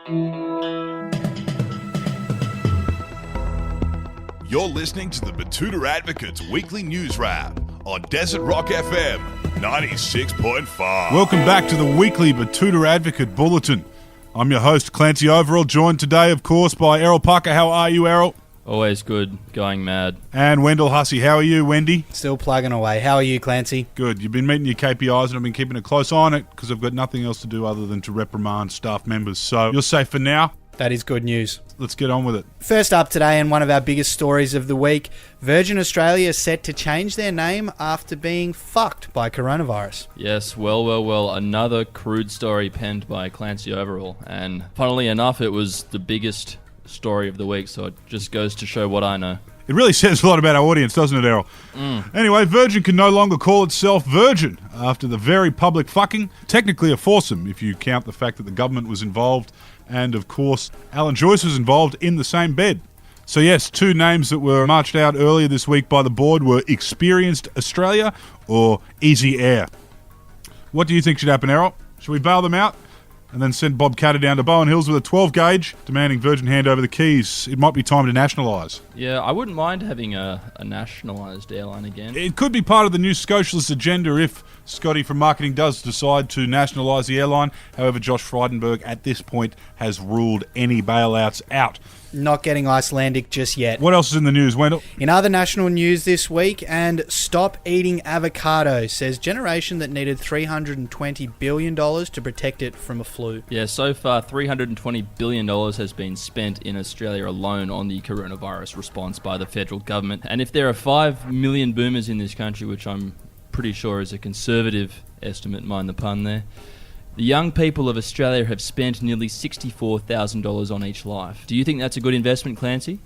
You're listening to the Betoota Advocate's weekly news wrap on Desert Rock FM 96.5. Welcome back to the weekly Betoota Advocate Bulletin. I'm your host, Clancy Overell, joined today, of course, by Errol Parker. How are you, Errol? Always good, going mad. And Wendell Hussey. How are you, Wendy? Still plugging away. How are you, Clancy? Good. You've been meeting your KPIs and I've been keeping a close eye on it because I've got nothing else to do other than to reprimand staff members. So you're safe for now. That is good news. Let's get on with it. First up today, and one of our biggest stories of the week, Virgin Australia is set to change their name after being fucked by coronavirus. Yes, well, another crude story penned by Clancy Overell. And funnily enough, it was the biggest story of the week, so it just goes to show what I know. It really says a lot about our audience, doesn't it, Errol? Anyway, Virgin can no longer call itself Virgin after the very public fucking. Technically a foursome, if you count the fact that the government was involved and, of course, Alan Joyce was involved in the same bed. So, yes, two names that were marched out earlier this week by the board were Experienced Australia or Easy Air. What do you think should happen, Errol? Should we bail them out and then send Bob Catter down to Bowen Hills with a 12 gauge, demanding Virgin hand over the keys? It might be time to nationalise. Yeah, I wouldn't mind having a nationalised airline again. It could be part of the new socialist agenda if Scotty from marketing does decide to nationalise the airline. However, Josh Frydenberg at this point has ruled any bailouts out. Not getting Icelandic just yet. What else is in the news, Wendell? In other national news this week, and stop eating avocado, says generation that needed $320 billion to protect it from a flu. Yeah, so far $320 billion has been spent in Australia alone on the coronavirus response by the federal government. And if there are 5 million boomers in this country, which I'm pretty sure is a conservative estimate, mind the pun there, the young people of Australia have spent nearly $64,000 on each life. Do you think that's a good investment, Clancy?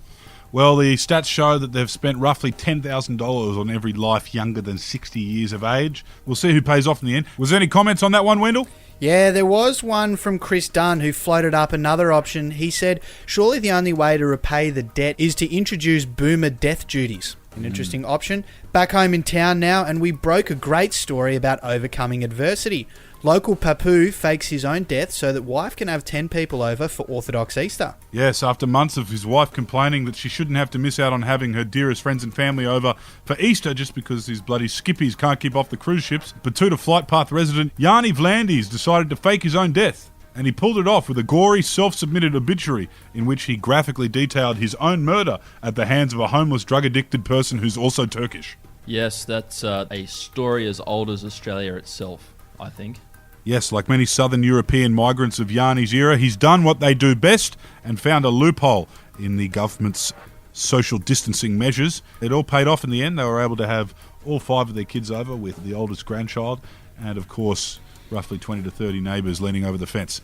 Well, the stats show that they've spent roughly $10,000 on every life younger than 60 years of age. We'll see who pays off in the end. Was there any comments on that one, Wendell? Yeah, there was one from Chris Dunn who floated up another option. He said, surely the only way to repay the debt is to introduce boomer death duties. An interesting option. Back home in town now, and we broke a great story about overcoming adversity. Local Papu fakes his own death so that wife can have 10 people over for Orthodox Easter. Yes, after months of his wife complaining that she shouldn't have to miss out on having her dearest friends and family over for Easter just because these bloody skippies can't keep off the cruise ships, Betoota Flight Path resident Yanni Vlandis decided to fake his own death. And he pulled it off with a gory, self-submitted obituary in which he graphically detailed his own murder at the hands of a homeless, drug-addicted person who's also Turkish. Yes, that's a story as old as Australia itself, I think. Yes, like many southern European migrants of Yanni's era, he's done what they do best and found a loophole in the government's social distancing measures. It all paid off in the end. They were able to have all 5 of their kids over with the oldest grandchild and, of course, roughly 20 to 30 neighbours leaning over the fence.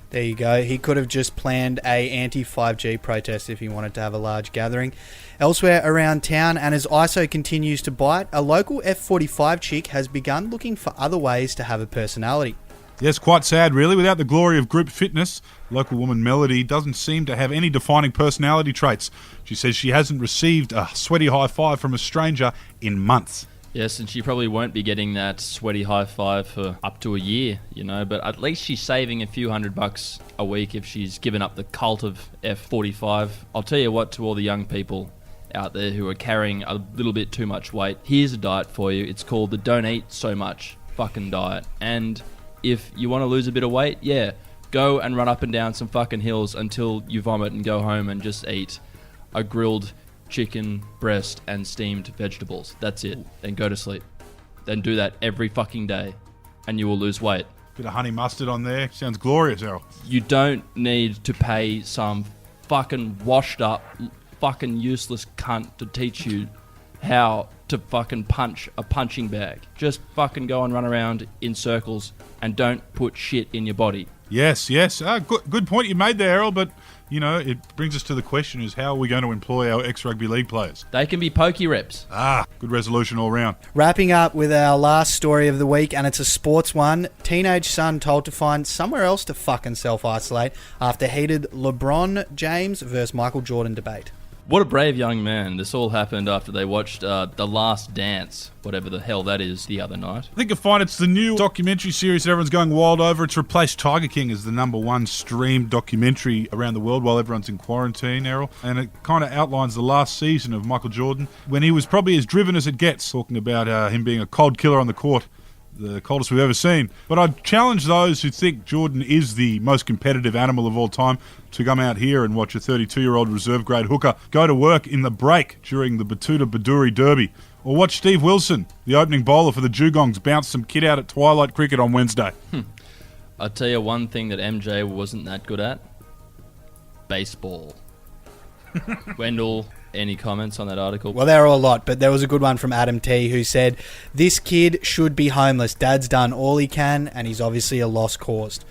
There you go. He could have just planned a anti-5G protest if he wanted to have a large gathering. Elsewhere around town, and as ISO continues to bite, a local F45 chick has begun looking for other ways to have a personality. Yes, quite sad really. Without the glory of group fitness, local woman Melody doesn't seem to have any defining personality traits. She says she hasn't received a sweaty high five from a stranger in months. Yes, and she probably won't be getting that sweaty high five for up to a year, you know, but at least she's saving a few $100 a week if she's given up the cult of F45. I'll tell you what, to all the young people out there who are carrying a little bit too much weight, here's a diet for you. It's called the Don't Eat So Much fucking diet. And if you want to lose a bit of weight, yeah, go and run up and down some fucking hills until you vomit and go home and just eat a grilled chicken breast and steamed vegetables. That's it. Then go to sleep. Then do that every fucking day and you will lose weight. Bit of honey mustard on there. Sounds glorious, Errol. You don't need to pay some fucking washed up, fucking useless cunt to teach you how to fucking punch a punching bag. Just fucking go and run around in circles and don't put shit in your body. Yes. Good point you made there, Errol, but you know, it brings us to the question is how are we going to employ our ex-rugby league players? They can be pokey reps. Good resolution all round. Wrapping up with our last story of the week, and it's a sports one. Teenage son told to find somewhere else to fucking self-isolate after heated LeBron James versus Michael Jordan debate. What a brave young man. This all happened after they watched The Last Dance, whatever the hell that is, the other night. I think you'll find it's the new documentary series that everyone's going wild over. It's replaced Tiger King as the #1 streamed documentary around the world while everyone's in quarantine, Errol. And it kind of outlines the last season of Michael Jordan when he was probably as driven as it gets, talking about him being a cold killer on the court. The coldest we've ever seen. But I'd challenge those who think Jordan is the most competitive animal of all time to come out here and watch a 32-year-old reserve-grade hooker go to work in the break during the Betoota Baduri Derby. Or watch Steve Wilson, the opening bowler for the Dugongs, bounce some kid out at Twilight Cricket on Wednesday. I'll tell you one thing that MJ wasn't that good at. Baseball. Wendell, any comments on that article? Well, there are a lot, but there was a good one from Adam T who said, this kid should be homeless. Dad's done all he can, and he's obviously a loss caused.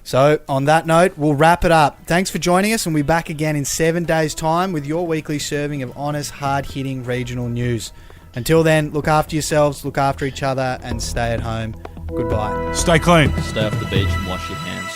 So, on that note, we'll wrap it up. Thanks for joining us, and we'll be back again in 7 days' time with your weekly serving of honest, hard-hitting regional news. Until then, look after yourselves, look after each other, and stay at home. Goodbye. Stay clean. Stay off the beach and wash your hands.